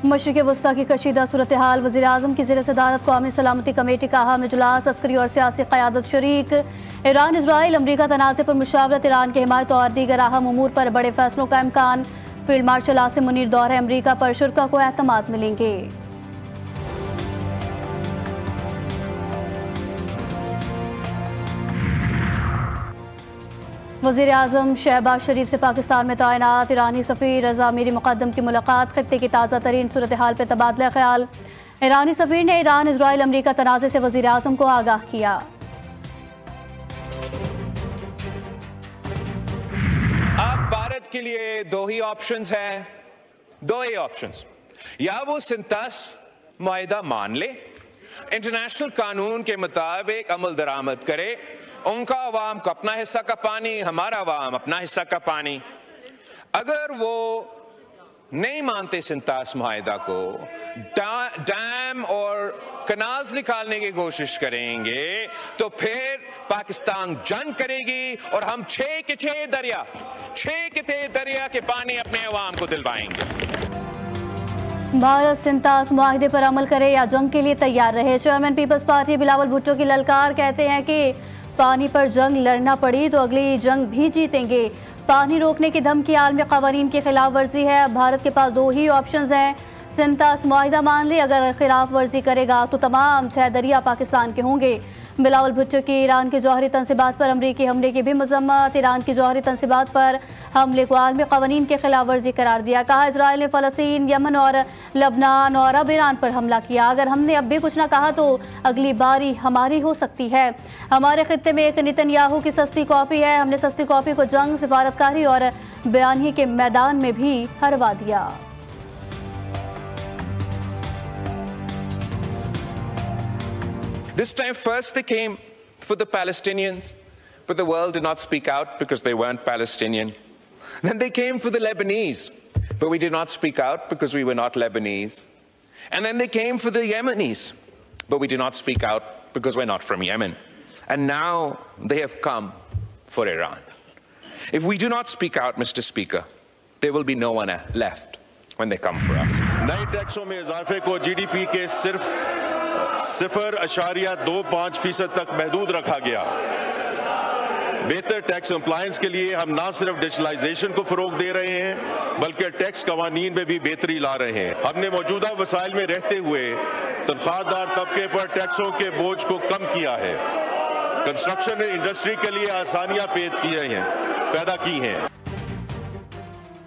मशरिक़ वस्ता की कशीदा सूरत हाल, वज़ीर आज़म की ज़ेर सदारत कौमी सलामती कमेटी का अहम इजलास, अस्करी और सियासी क़यादत शरीक। ईरान इजराइल अमरीका तनाज़े पर मुशावरत, ईरान की हिमायत और दीगर अहम उमूर पर बड़े फैसलों का इम्कान। फील्ड मार्शल आसिम मुनीर दौरे अमरीका पर शुरा को एतमाद मिलेंगे। वज़ीर आज़म शहबाज शरीफ से पाकिस्तान में तैनात ईरानी सफ़ीर रज़ा मीरी मुक़द्दम की मुलाकात, खित्ते की ताज़ा तरीन सूरत हाल पर तबादला ख्याल। ईरानी सफ़ीर ने ईरान इजराइल अमरीका तनाज़े से वज़ीर आज़म को आगाह किया। अब भारत के लिए दो ही ऑप्शंस हैं, दो ही ऑप्शंस। या वो सिंतास मुआहिदा मान ले, इंटरनेशनल कानून के मुताबिक अमल दरामद करे, उनका अवाम को अपना हिस्सा का पानी, हमारा अवाम अपना हिस्सा का पानी। अगर वो नहीं मानते सिंतास मुआहिदा को, डैम और कनाल्स निकालने की कोशिश करेंगे, तो फिर पाकिस्तान जंग करेगी और हम छह के छह दरिया के पानी अपने अवाम को दिलवाएंगे। भारत सिंतास मुआहिदे पर अमल करे या जंग के लिए तैयार रहे। चेयरमैन पीपल्स पार्टी बिलावल भुट्टो की ललकार, कहते हैं कि पानी पर जंग लड़ना पड़ी तो अगली जंग भी जीतेंगे। पानी रोकने की धमकी आलमी कवानीन की खिलाफ वर्जी है। भारत के पास दो ही ऑप्शंस हैं, सिंतास मुआहिदा मान ले, अगर खिलाफ वर्जी करेगा तो तमाम 6 दरिया पाकिस्तान के होंगे। बिलावल भुट्टो की ईरान के जौहरी तंसीबात पर अमरीकी हमले की भी मजम्मत। ईरान की जौहरी तंसीबात पर हमले को आलमी कवानीन के खिलाफ वर्जी करार दिया। कहा इजराइल ने फ़लस्तीन, यमन और लबनान और अब ईरान पर हमला किया। अगर हमने अब भी कुछ ना कहा तो अगली बारी हमारी हो सकती है। हमारे खित्ते में एक नेतन्याहू की सस्ती कॉपी है। हमने सस्ती कॉपी को जंग, सिफारतकारी और बयानी के मैदान में भी हरवा दिया। This time first they came for the Palestinians, but the world did not speak out because they weren't Palestinian. Then they came for the Lebanese, but we did not speak out because we were not Lebanese. And then they came for the Yemenis, but we did not speak out because we're not from Yemen. And now they have come for Iran. If we do not speak out, Mr. Speaker, there will be no one left when they come for us. नए टैक्सों में इजाफे को GDP के सिर्फ 0.25% तक महदूद रखा गया। बेहतर टैक्स कंप्लायंस के लिए हम न सिर्फ डिजिटलाइजेशन को फरोग दे रहे हैं, बल्कि टैक्स कवानीन में भी बेहतरी ला रहे हैं। हमने मौजूदा वसाइल में रहते हुए तनख्वाहदार तबके पर टैक्सों के बोझ को कम किया है। कंस्ट्रक्शन इंडस्ट्री के लिए आसानियां पैदा की हैं।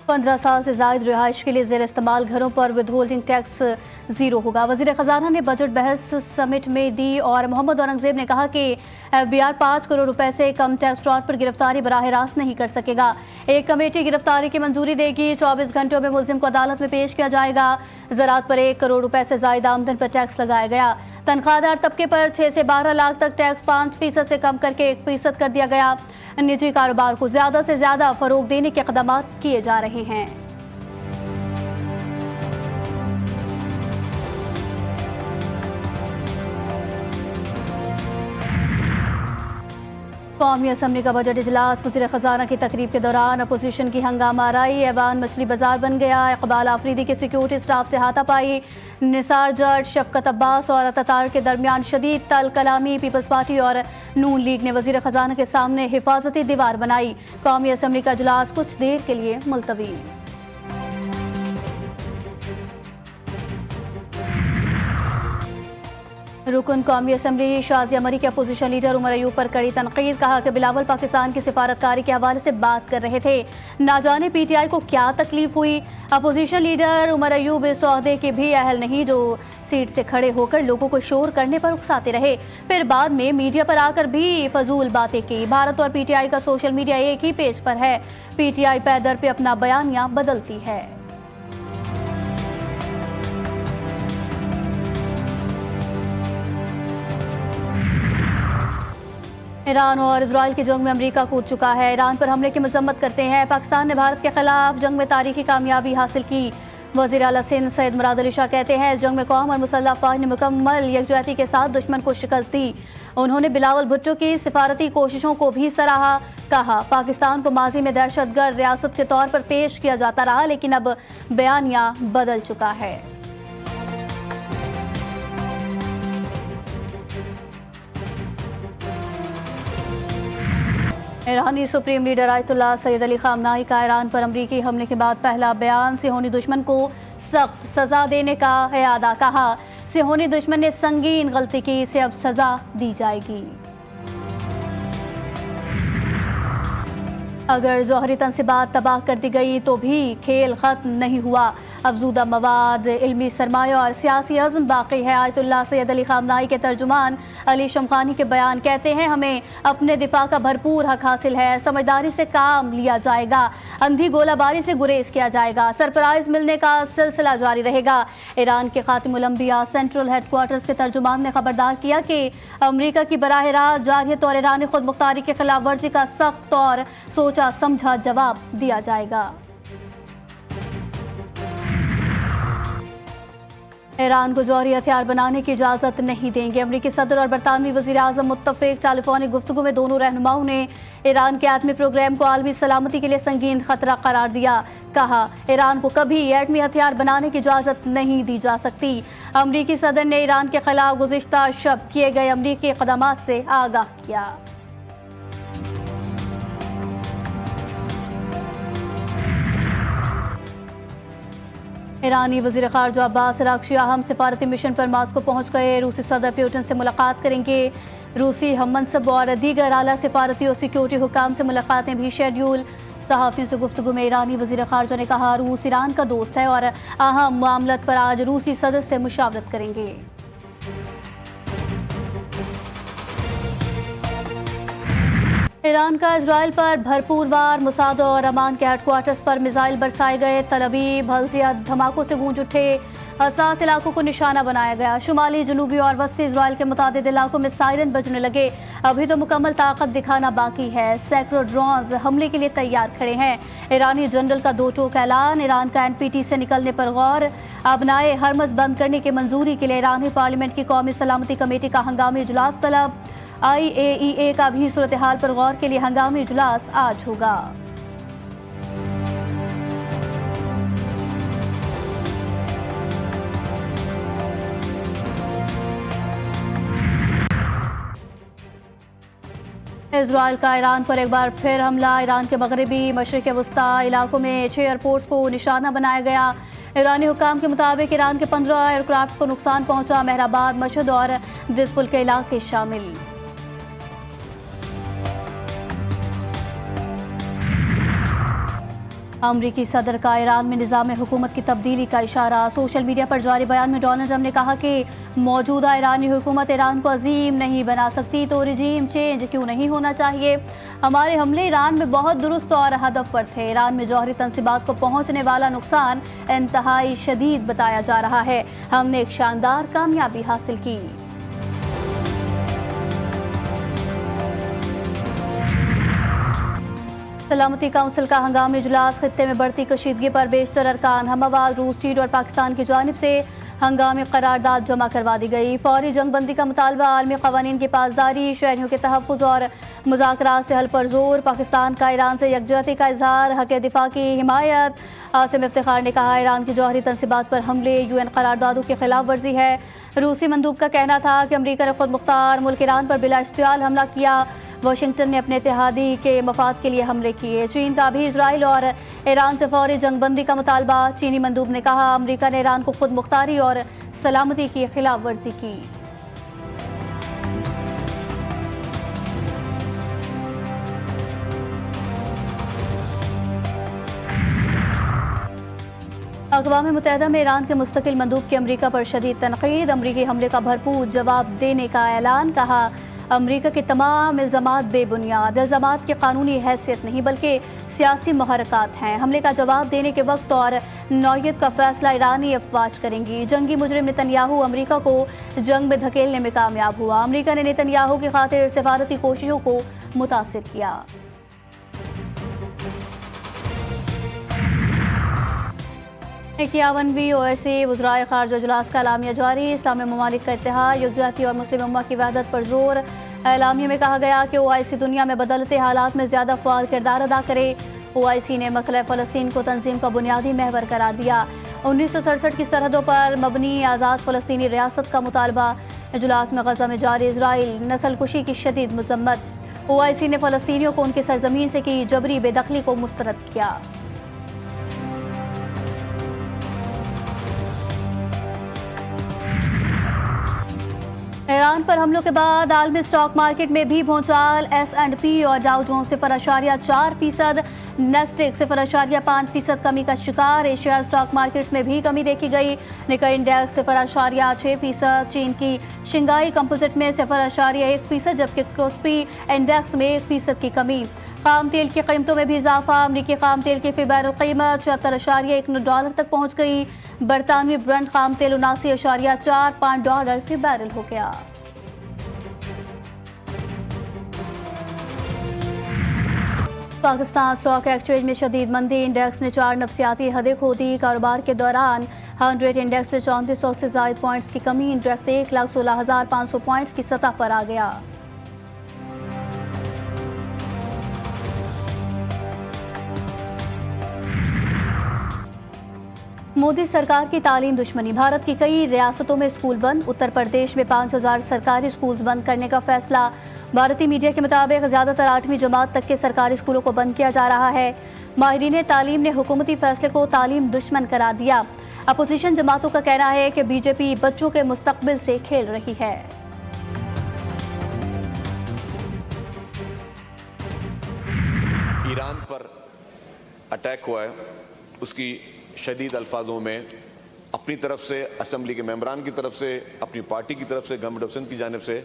15 साल से ज्यादा रिहाइश के लिए जेर इस्तेमाल घरों पर विद होल्डिंग टैक्स जीरो होगा। वजीर खजाना ने बजट बहस समिट में दी और मोहम्मद औरंगजेब ने कहा कि FBI 5 करोड़ रुपए से कम टैक्स फ्रॉड पर गिरफ्तारी बराह रास्त नहीं कर सकेगा। एक कमेटी गिरफ्तारी की मंजूरी देगी। 24 घंटों में मुलजिम को अदालत में पेश किया जाएगा। ज़राअत पर 1 करोड़ रुपए से ज्यादा आमदन पर टैक्स लगाया गया। तनख्वाहदार तबके पर 6 से 12 लाख तक टैक्स 5% से कम करके 1% कर दिया गया। निजी कारोबार को ज्यादा से ज्यादा फरोग देने के इक़दाम किए जा रहे हैं। कौमी असम्बली का बजट इजलास, वज़ीर खजाना की तकरीब के दौरान अपोजिशन की हंगामा आराई। ऐवान मछली बाजार बन गया। इकबाल आफरीदी के सिक्योरिटी स्टाफ से हाथापाई। निसार जट, शफकत अब्बास और अतातार के दरमियान शदीद तल कलामी। पीपल्स पार्टी और नून लीग ने वज़ीर खजाना के सामने हिफाजती दीवार बनाई। कौमी असम्बली का इजलास कुछ देर के लिए मुलतवी। रुकन कौमी असम्बली शाजिया मरी के अपोजिशन लीडर उमर अयूब पर कड़ी तनकीद। कहा कि बिलावल पाकिस्तान की सिफारतकारी के हवाले से बात कर रहे थे, ना जाने PTI को क्या तकलीफ हुई। अपोजिशन लीडर उमर अयूब इस ओहदे के भी अहल नहीं जो सीट से खड़े होकर लोगों को शोर करने पर उकसाते रहे, फिर बाद में मीडिया पर आकर भी फजूल बातें की। भारत और PTI का सोशल मीडिया एक ही पेज पर है। PTI पैदर पे अपना बयानिया बदलती है। ईरान और इजराइल की जंग में अमेरिका कूद चुका है। ईरान पर हमले की मजम्मत करते हैं। पाकिस्तान ने भारत के खिलाफ जंग में तारीखी कामयाबी हासिल की। वज़ीर आला सिंध सैयद मुराद अली शाह कहते हैं, इस जंग में कौम और मुसल्लह अफवाज ने मुकम्मल यकजहती के साथ दुश्मन को शिकस्त दी। उन्होंने बिलावल भुट्टो की सिफारती कोशिशों को भी सराहा। कहा पाकिस्तान को माजी में दहशतगर्द रियासत के तौर पर पेश किया जाता रहा, लेकिन अब बयानिया बदल चुका है। ईरानी supreme leader Ayatollah Sayyid Ali Khamenei का ईरान पर अमरीकी हमले के बाद पहला बयान, सिहोनी दुश्मन को सख्त सजा देने का इरादा। कहा, सिहोनी दुश्मन ने संगीन गलती की, इसे अब सजा दी जाएगी। अगर जौहरी तनसीबात तबाह कर दी गई तो भी खेल खत्म नहीं हुआ। अफजूदा मवाद, इल्मी सरमाया और सियासी अज़्म बाकी है। आयतुल्लाह सैयद अली खामनाई के तर्जुमान अली शमखानी के बयान कहते हैं, हमें अपने दिफा का भरपूर हक हासिल है, समझदारी से काम लिया जाएगा, अंधी गोलाबारी से गुरेज किया जाएगा, सरप्राइज मिलने का सिलसिला जारी रहेगा। ईरान के खातिमुल अंबिया सेंट्रल हेडक्वार्टर्स के तर्जुमान ने खबरदार किया कि अमरीका की बराह रास्त जारहियत और ईरानी खुद मुख्तारी की खिलाफ वर्जी का सख्त और सोचा समझा जवाब दिया जाएगा। ईरान को जौहरी हथियार बनाने की इजाज़त नहीं देंगे। अमरीकी सदर और बरतानवी वज़ीर आज़म मुत्तफ़िक। टेलीफोनिक गुफ्तगू में दोनों रहनुमाओं ने ईरान के एटमी प्रोग्राम को आलमी सलामती के लिए संगीन खतरा करार दिया। कहा, ईरान को कभी एटमी हथियार बनाने की इजाज़त नहीं दी जा सकती। अमरीकी सदर ने ईरान के खिलाफ गुज़िश्ता शब किए गए अमरीकी इक़दामात से आगाह किया। ईरानी वज़ीर ख़ारजा अब्बास अराग़ची अहम सिफारती मिशन पर मास्को पहुंच गए। रूसी सदर पुतिन से मुलाकात करेंगे। रूसी हममनसब और दीगर आला सिफारती और सिक्योरिटी हुकाम से मुलाकातें भी शेड्यूल। सहाफ़ियों से गुफ्तगू में ईरानी वज़ीर ख़ारजा ने कहा, रूस ईरान का दोस्त है और अहम मामलत पर आज रूसी सदर से मुशावरत करेंगे। ईरान का इजराइल पर भरपूर वार, मुसाद और अमान के हेडक्वार्टर्स पर मिसाइल बरसाए गए। तल अवीव, हल्जिया धमाकों से गूंज उठे। हसास इलाकों को निशाना बनाया गया। शुमाली, जनूबी और वस्ती इजराइल के मुतादिद इलाकों में सायरन बजने लगे। अभी तो मुकम्मल ताकत दिखाना बाकी है। सैकड़ों ड्रोन्स हमले के लिए तैयार खड़े हैं। ईरानी जनरल का दो टोक ऐलान। ईरान का NPT से निकलने पर गौर। अबनाए हरमज बंद करने की मंजूरी के लिए ईरानी पार्लियामेंट की कौमी सलामती कमेटी का हंगामी इजलास तलब। IAEA का भी सूरत हाल पर गौर के लिए हंगामी इजलास आज होगा। इजराइल का ईरान पर एक बार फिर हमला। ईरान के मगरबी मशरिक़ वस्ता इलाकों में 6 एयरपोर्ट्स को निशाना बनाया गया। ईरानी हुकाम के मुताबिक ईरान के 15 एयरक्राफ्ट को नुकसान पहुंचा। महराबाद, मशहद और दिसपुल के इलाके शामिल। अमरीकी सदर का ईरान में निज़ाम हुकूमत की तब्दीली का इशारा। सोशल मीडिया पर जारी बयान में डोनाल्ड ट्रंप ने कहा कि मौजूदा ईरानी हुकूमत ईरान को अजीम नहीं बना सकती, तो रिजीम चेंज क्यों नहीं होना चाहिए। हमारे हमले ईरान में बहुत दुरुस्त और हदफ पर थे। ईरान में जौहरी तनसीबात को पहुंचने वाला नुकसान इंतहाई शदीद बताया जा रहा है। हमने एक शानदार कामयाबी हासिल की। सलामती काउंसिल का हंगामी इजलास। खित्ते में बढ़ती कशीदगी पर बेशतर अरकान हमवाद। रूस, चीन और पाकिस्तान की जानिब से हंगामी करारदाद जमा करवा दी गई। फौरी जंगबंदी का मुतालबा, आलमी कवानीन की पासदारी, शहरियों के तहफ़्फ़ुज़ और मुज़ाकरात से हल पर जोर। पाकिस्तान का ईरान से यकजहती का इजहार, हक़ दिफा की हिमायत। आसिम इफ्तिखार ने कहा, ईरान की जौहरी तनसीबात पर हमले UN करारदादों की खिलाफ वर्जी है। रूसी मंदूब का कहना था कि अमरीका ने खुद मुख्तार मुल्क ईरान पर बिला इश्तियाल हमला किया। वाशिंगटन ने अपने इत्तेहादी के मफाद के लिए हमले किए। चीन का भी इजराइल और ईरान से फौरी जंगबंदी का मुतालबा। चीनी मंदूब ने कहा, अमरीका ने ईरान को खुद मुख्तारी और सलामती की खिलाफ वर्जी की। अक़वाम मुत्तहिदा में ईरान के मुस्तकिल मंदूब की अमरीका पर शदीद तनक़ीद। अमरीकी हमले का भरपूर जवाब देने का ऐलान। कहा, अमरीका के तमाम इल्ज़ामात बेबुनियाद। इल्ज़ामात की कानूनी हैसियत नहीं बल्कि सियासी मुहरकात हैं। हमले का जवाब देने के वक्त और नौयत का फैसला ईरानी अफवाज करेंगी। जंगी मुजरिम नेतन्याहू अमरीका को जंग में धकेलने में कामयाब हुआ। अमरीका ने नेतन्याहू की खातिर सिफारती कोशिशों को मुतासिर किया। 51वीं OSCE वज़राए ख़ारजा इजलास का एलामिया जारी। इस्लामी ममालिक का इत्तेहाद, यकजहती और मुस्लिम उम्मा की वहदत पर जोर। एलामिया में कहा गया कि OIC दुनिया में बदलते हालात में ज़्यादा फ़आल किरदार अदा करे। OIC ने मसला फ़लस्तीन को तंजीम का बुनियादी महवर करार दिया। 1967 की सरहदों पर मबनी आज़ाद फ़लस्तीनी रियासत का मुतालबा। इजलास में गज़ा में जारी इजराइल नस्लकुशी की शदीद मज़म्मत। ओआईसी ने फलस्तीनियों को उनकी सरजमीन से की जबरी बेदखली को मुस्तरद किया। ईरान पर हमलों के बाद आलमी स्टॉक मार्केट में भी भूचाल। S&P और डाउ जोन्स 0.4%, नेस्डेक 0.5% कमी का शिकार। एशिया स्टॉक मार्केट्स में भी कमी देखी गई। निकाई इंडेक्स 0.6%, चीन की शंघाई कंपोजिट में 0.1%, जबकि कोस्पी इंडेक्स में 1% की कमी। खाम तेल की कीमतों में भी इजाफा। अमरीकी खाम तेल की फी बैरल कीमत $76.1 तक पहुंच गई। बरतानवी ब्रेंट खाम तेल $79.45 फी बैरल हो गया। पाकिस्तान स्टॉक एक्सचेंज में शदीद मंदी। इंडेक्स ने 4 नफसियाती हदें खो दी। कारोबार के दौरान 100 इंडेक्स में 3400 से ज्यादा पॉइंट्स की कमी। इंडेक्स 1,16,500 पॉइंट्स की सतह पर आ गया। मोदी सरकार की तालीम दुश्मनी। भारत की कई रियासतों में स्कूल बंद। उत्तर प्रदेश में 5000 सरकारी स्कूल बंद करने का फैसला। भारतीय मीडिया के मुताबिक ज्यादातर 8वीं जमात तक के सरकारी स्कूलों को बंद किया जा रहा है। माहिरीन तालीम ने हुकूमती फैसले को तालीम दुश्मन करार दिया। अपोजिशन जमातों का कहना है कि बीजेपी बच्चों के मुस्तकबिल से खेल रही है। ईरान पर अटैक हुआ है, उसकी शदीद अल्फाजों में अपनी तरफ से, असेंबली के मेंबरान की तरफ से, अपनी पार्टी की तरफ से, गवर्नमेंट ऑफ सिंध की जानिब से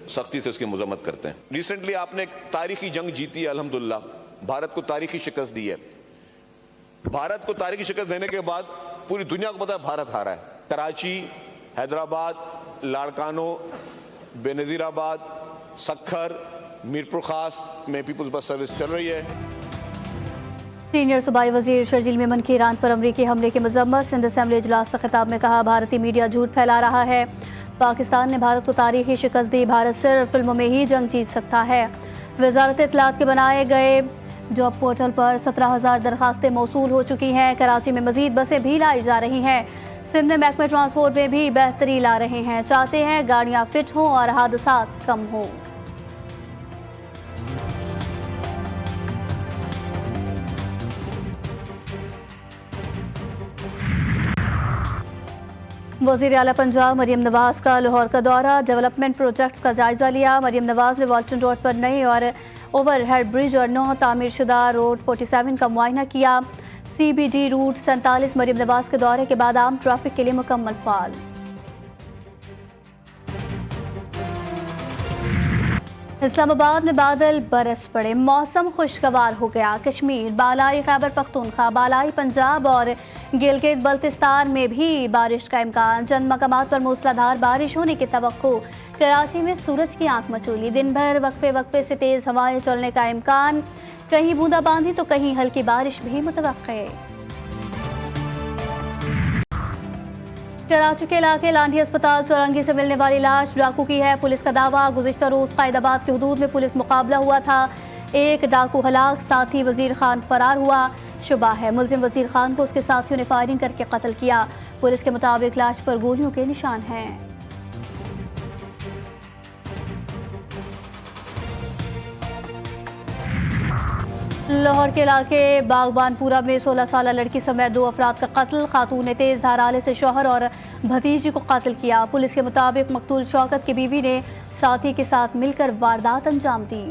सख्ती से उसकी मजम्मत करते हैं। रिसेंटली आपने एक तारीखी जंग जीती है, अल्हम्दुलिल्लाह। भारत को तारीखी शिकस्त दी है। भारत को तारीखी शिकस्त देने के बाद पूरी दुनिया को पता है भारत हारा है। कराची, हैदराबाद, लाड़कानो, बेनजीराबाद, सखर, मीरपुर खास में पीपुल्स बस सर्विस चल रही है। सीनियर सूबाई वजीर शर्जील मेमन की ईरान पर अमरीकी हमले की मजम्मत। सिंध असेंबली इजलास का खिताब में कहा, भारतीय मीडिया झूठ फैला रहा है। पाकिस्तान ने भारत को तारीखी शिकस्त दी। भारत सिर्फ फिल्मों में ही जंग जीत सकता है। वजारत इत्तलात के बनाए गए जॉब पोर्टल पर 17,000 दरखास्तें मौसूल हो चुकी हैं। कराची में मजीद बसें भी लाई जा रही हैं। सिंध में महकमे ट्रांसपोर्ट में भी बेहतरी ला रहे हैं। चाहते हैं गाड़ियाँ फिट हों और हादसा कम हों। वज़ीर आला पंजाब मरियम नवाज का लाहौर का दौरा। डेवलपमेंट प्रोजेक्ट्स का जायजा लिया। मरियम नवाज ने वाल्टन रोड पर नए और ओवरहेड ब्रिज और 9 तामीरशुदा रोड 47 का मुआयना किया। CBD रूट 47 मरियम नवाज के दौरे के बाद आम ट्रैफिक के लिए मुकम्मल फाल। इस्लामाबाद में बादल बरस पड़े। मौसम खुशगवार हो गया। कश्मीर, बालाई खैबर पख्तूनख्वा, बालाई पंजाब और गिलगित बल्तिस्तान में भी बारिश का इम्कान। चंद मकामात पर मूसलाधार बारिश होने की तवक्को। कराची में सूरज की आंख मचोली। दिन भर वक्फे वक्फे से तेज हवाएं चलने का इम्कान। कहीं बूंदाबांदी तो कहीं हल्की बारिश भी मुतवक्के। कराची के इलाके लांडी अस्पताल चौरंगी से मिलने वाली लाश डाकू की है। पुलिस का दावा, गुज़िश्ता रोज कायदाबाद की हुदूद में पुलिस मुकाबला हुआ था। एक डाकू हलाक, साथी वजीर खान फरार हुआ। शुबा है मुलजिम वजीर खान को उसके साथियों ने फायरिंग करके कत्ल किया। पुलिस के मुताबिक लाश पर गोलियों के निशान हैं। लाहौर के इलाके बागबानपुरा में 16 साल लड़की समेत 2 अफराद का कत्ल। खातून ने तेज धार आले से शौहर और भतीजी को कत्ल किया। पुलिस के मुताबिक मकतूल शौकत की बीवी ने साथी के साथ मिलकर वारदात अंजाम दी।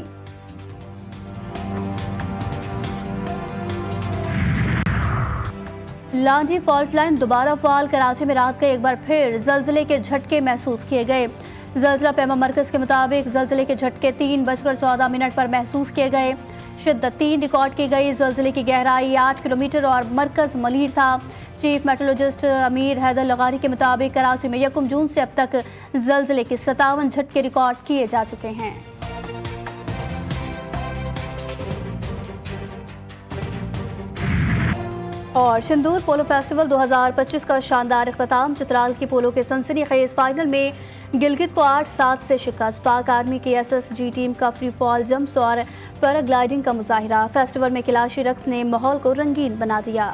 लांडी फॉल्ट लाइन दोबारा फाल। कराची में रात का एक बार फिर जल्जले के झटके महसूस किए गए। जल्जला पैमा मरकज के मुताबिक जल्जले के झटके 3:14 पर महसूस किए गए। शिद्दत 3 रिकॉर्ड की गई। जल्जले की गहराई 8 किलोमीटर और मरकज मलीर था। चीफ मेट्रोलॉजिस्ट अमीर हैदर लगारी के मुताबिक कराची में 1 जून से अब तक जल्जले के 57 झटके रिकॉर्ड किए जा चुके हैं। और सिंदूर पोलो फेस्टिवल 2025 का शानदार इख्तिताम। चित्राल की पोलो के सनसनीखेज फाइनल में गिलगित को 8-7 से शिकस्त। पाक आर्मी की SSG टीम का फ्री फॉल जंप्स और पैराग्लाइडिंग का मुजाहिरा। फेस्टिवल में किलाशी रक्स ने माहौल को रंगीन बना दिया।